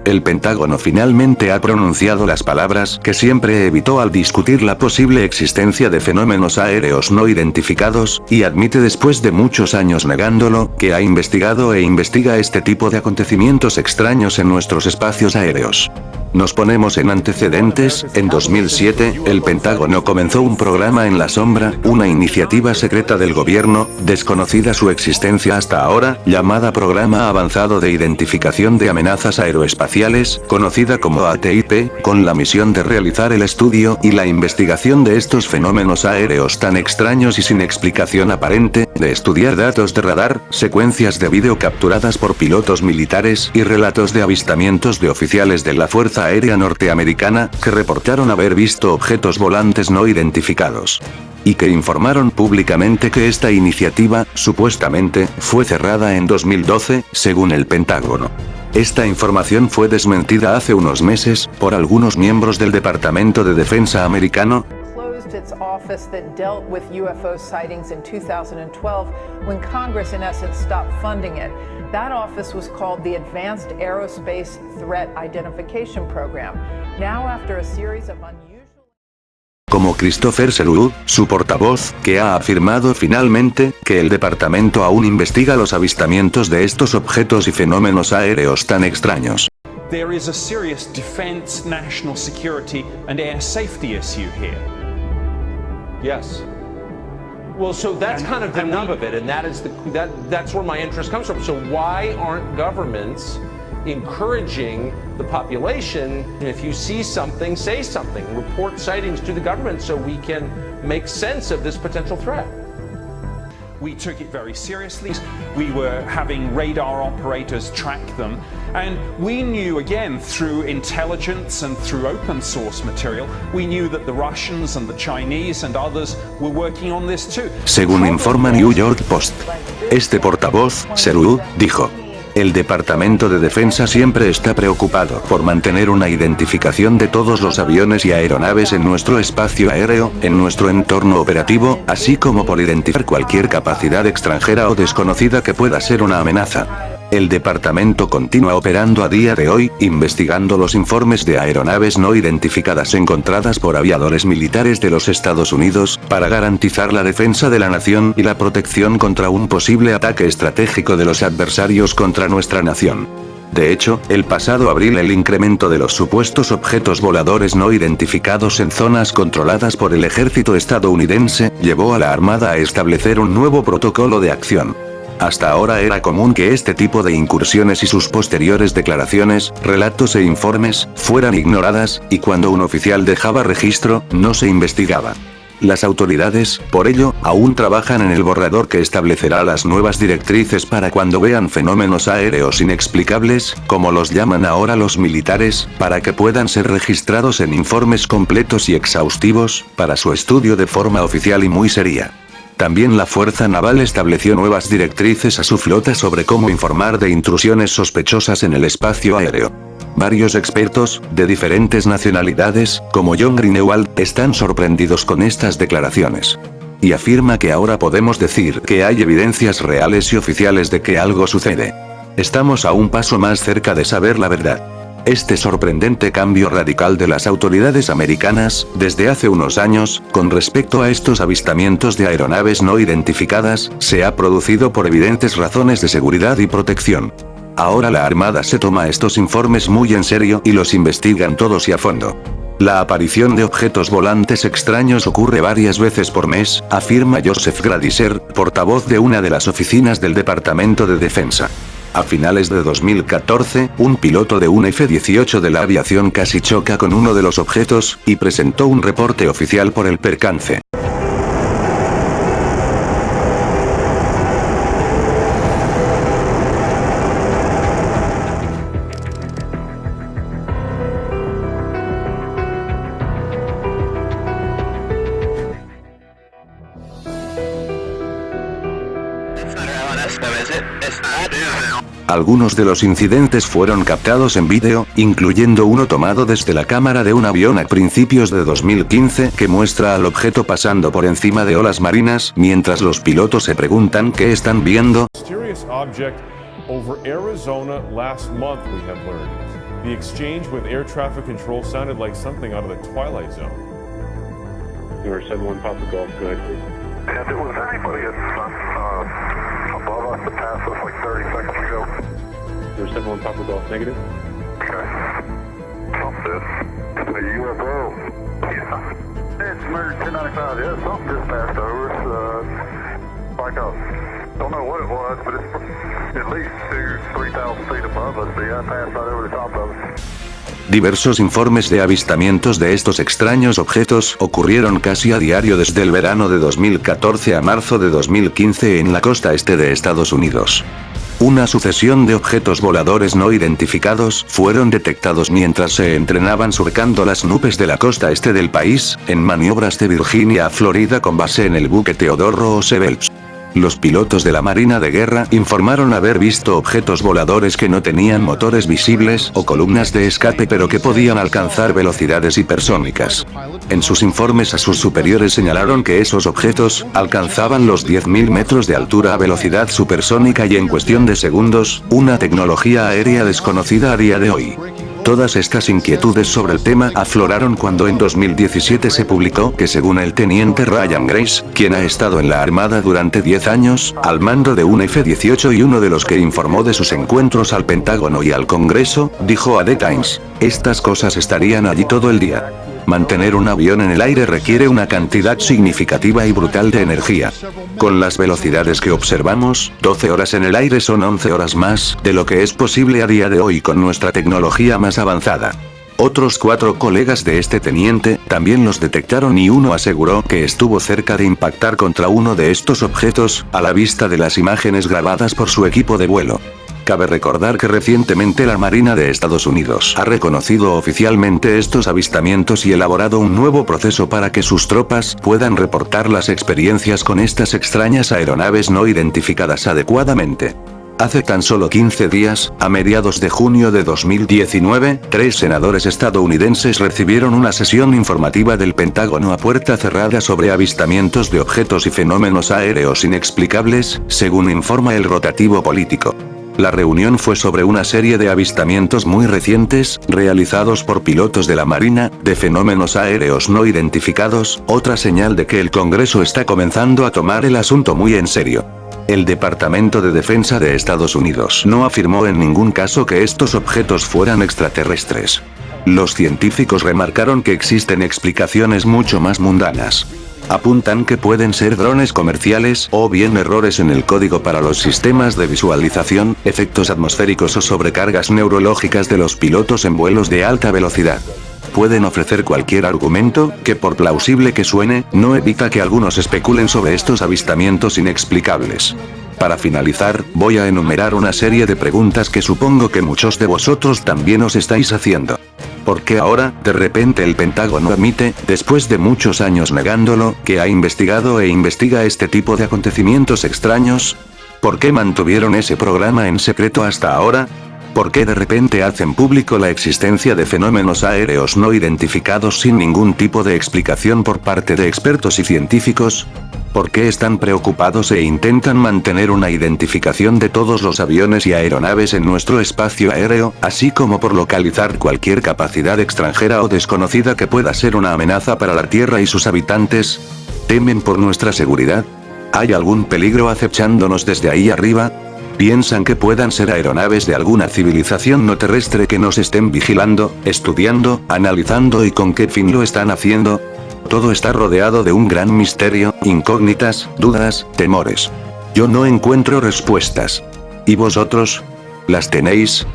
El Pentágono finalmente ha pronunciado las palabras que siempre evitó al discutir la posible existencia de fenómenos aéreos no identificados, y admite después de muchos años negándolo, que ha investigado e investiga este tipo de acontecimientos extraños en nuestros espacios aéreos. Nos ponemos en antecedentes. En 2007, el Pentágono comenzó un programa en la sombra, una iniciativa secreta del gobierno, desconocida su existencia hasta ahora, llamada Programa Avanzado de Identificación de Amenazas Aeroespaciales, conocida como ATIP, con la misión de realizar el estudio y la investigación de estos fenómenos aéreos tan extraños y sin explicación aparente, de estudiar datos de radar, secuencias de vídeo capturadas por pilotos militares y relatos de avistamientos de oficiales de la Fuerza Aérea Norteamericana, que reportaron haber visto objetos volantes no identificados. Y que informaron públicamente que esta iniciativa, supuestamente, fue cerrada en 2012, según el Pentágono. Esta información fue desmentida hace unos meses, por algunos miembros del Departamento de Defensa americano, its office that dealt with UFO sightings in 2012 when Congress in essence stopped funding it. That office was called the Advanced Aerospace Threat Identification Program. Now after a series of unusual... Como Christopher Seroud, su portavoz, que ha afirmado finalmente que el departamento aún investiga los avistamientos de estos objetos y fenómenos aéreos tan extraños. There is a serious defense, national security and air safety issue here. Yes. Well, so that's kind of the nub of it, and that's where my interest comes from. So why aren't governments encouraging the population, if you see something, say something, report sightings to the government so we can make sense of this potential threat? We took it very seriously. We were having radar operators track them, and we knew, again, through intelligence and through open source material, we knew that the Russians and the Chinese and others were working on this too. Según informa New York Post, este portavoz, Seroud, dijo: el Departamento de Defensa siempre está preocupado por mantener una identificación de todos los aviones y aeronaves en nuestro espacio aéreo, en nuestro entorno operativo, así como por identificar cualquier capacidad extranjera o desconocida que pueda ser una amenaza. El departamento continúa operando a día de hoy, investigando los informes de aeronaves no identificadas encontradas por aviadores militares de los Estados Unidos, para garantizar la defensa de la nación y la protección contra un posible ataque estratégico de los adversarios contra nuestra nación. De hecho, el pasado abril el incremento de los supuestos objetos voladores no identificados en zonas controladas por el ejército estadounidense, llevó a la Armada a establecer un nuevo protocolo de acción. Hasta ahora era común que este tipo de incursiones y sus posteriores declaraciones, relatos e informes, fueran ignoradas, y cuando un oficial dejaba registro, no se investigaba. Las autoridades, por ello, aún trabajan en el borrador que establecerá las nuevas directrices para cuando vean fenómenos aéreos inexplicables, como los llaman ahora los militares, para que puedan ser registrados en informes completos y exhaustivos, para su estudio de forma oficial y muy seria. También la Fuerza Naval estableció nuevas directrices a su flota sobre cómo informar de intrusiones sospechosas en el espacio aéreo. Varios expertos, de diferentes nacionalidades, como John Greenewald, están sorprendidos con estas declaraciones. Y afirma que ahora podemos decir que hay evidencias reales y oficiales de que algo sucede. Estamos a un paso más cerca de saber la verdad. Este sorprendente cambio radical de las autoridades americanas, desde hace unos años, con respecto a estos avistamientos de aeronaves no identificadas, se ha producido por evidentes razones de seguridad y protección. Ahora la Armada se toma estos informes muy en serio y los investigan todos y a fondo. La aparición de objetos volantes extraños ocurre varias veces por mes, afirma Joseph Gradiser, portavoz de una de las oficinas del Departamento de Defensa. A finales de 2014, un piloto de un F-18 de la aviación casi choca con uno de los objetos, y presentó un reporte oficial por el percance. Algunos de los incidentes fueron captados en vídeo, incluyendo uno tomado desde la cámara de un avión a principios de 2015 que muestra al objeto pasando por encima de olas marinas, mientras los pilotos se preguntan qué están viendo. The exchange with air traffic control sounded like something out of the Twilight Zone. Number 71 Papa Golf, go ahead. If it was anybody above us that passed us like 30 seconds ago. Number 71 Papa Golf, negative. Okay. Something. It's a UFO. Yeah. It's Merge 1095. Yeah, something just passed over us. Like don't know what it was, but it's at least 3,000 feet above us. So yeah, passed right over the top of us. Diversos informes de avistamientos de estos extraños objetos ocurrieron casi a diario desde el verano de 2014 a marzo de 2015 en la costa este de Estados Unidos. Una sucesión de objetos voladores no identificados fueron detectados mientras se entrenaban surcando las nubes de la costa este del país, en maniobras de Virginia a Florida con base en el buque Theodore Roosevelt. Los pilotos de la Marina de Guerra informaron haber visto objetos voladores que no tenían motores visibles o columnas de escape pero que podían alcanzar velocidades hipersónicas. En sus informes a sus superiores señalaron que esos objetos alcanzaban los 10.000 metros de altura a velocidad supersónica y en cuestión de segundos, una tecnología aérea desconocida a día de hoy. Todas estas inquietudes sobre el tema afloraron cuando en 2017 se publicó que según el teniente Ryan Grace, quien ha estado en la Armada durante 10 años, al mando de un F-18 y uno de los que informó de sus encuentros al Pentágono y al Congreso, dijo a The Times, estas cosas estarían allí todo el día. Mantener un avión en el aire requiere una cantidad significativa y brutal de energía. Con las velocidades que observamos, 12 horas en el aire son 11 horas más de lo que es posible a día de hoy con nuestra tecnología más avanzada. Otros 4 colegas de este teniente también los detectaron y uno aseguró que estuvo cerca de impactar contra uno de estos objetos, a la vista de las imágenes grabadas por su equipo de vuelo. Cabe recordar que recientemente la Marina de Estados Unidos ha reconocido oficialmente estos avistamientos y elaborado un nuevo proceso para que sus tropas puedan reportar las experiencias con estas extrañas aeronaves no identificadas adecuadamente. Hace tan solo 15 días, a mediados de junio de 2019, 3 senadores estadounidenses recibieron una sesión informativa del Pentágono a puerta cerrada sobre avistamientos de objetos y fenómenos aéreos inexplicables, según informa el rotativo político. La reunión fue sobre una serie de avistamientos muy recientes, realizados por pilotos de la Marina, de fenómenos aéreos no identificados, otra señal de que el Congreso está comenzando a tomar el asunto muy en serio. El Departamento de Defensa de Estados Unidos no afirmó en ningún caso que estos objetos fueran extraterrestres. Los científicos remarcaron que existen explicaciones mucho más mundanas. Apuntan que pueden ser drones comerciales o bien errores en el código para los sistemas de visualización, efectos atmosféricos o sobrecargas neurológicas de los pilotos en vuelos de alta velocidad. Pueden ofrecer cualquier argumento, que por plausible que suene, no evita que algunos especulen sobre estos avistamientos inexplicables. Para finalizar, voy a enumerar una serie de preguntas que supongo que muchos de vosotros también os estáis haciendo. ¿Por qué ahora, de repente el Pentágono admite, después de muchos años negándolo, que ha investigado e investiga este tipo de acontecimientos extraños? ¿Por qué mantuvieron ese programa en secreto hasta ahora? ¿Por qué de repente hacen público la existencia de fenómenos aéreos no identificados sin ningún tipo de explicación por parte de expertos y científicos? ¿Por qué están preocupados e intentan mantener una identificación de todos los aviones y aeronaves en nuestro espacio aéreo, así como por localizar cualquier capacidad extranjera o desconocida que pueda ser una amenaza para la Tierra y sus habitantes? ¿Temen por nuestra seguridad? ¿Hay algún peligro acechándonos desde ahí arriba? ¿Piensan que puedan ser aeronaves de alguna civilización no terrestre que nos estén vigilando, estudiando, analizando y con qué fin lo están haciendo? Todo está rodeado de un gran misterio, incógnitas, dudas, temores. Yo no encuentro respuestas. ¿Y vosotros? ¿Las tenéis?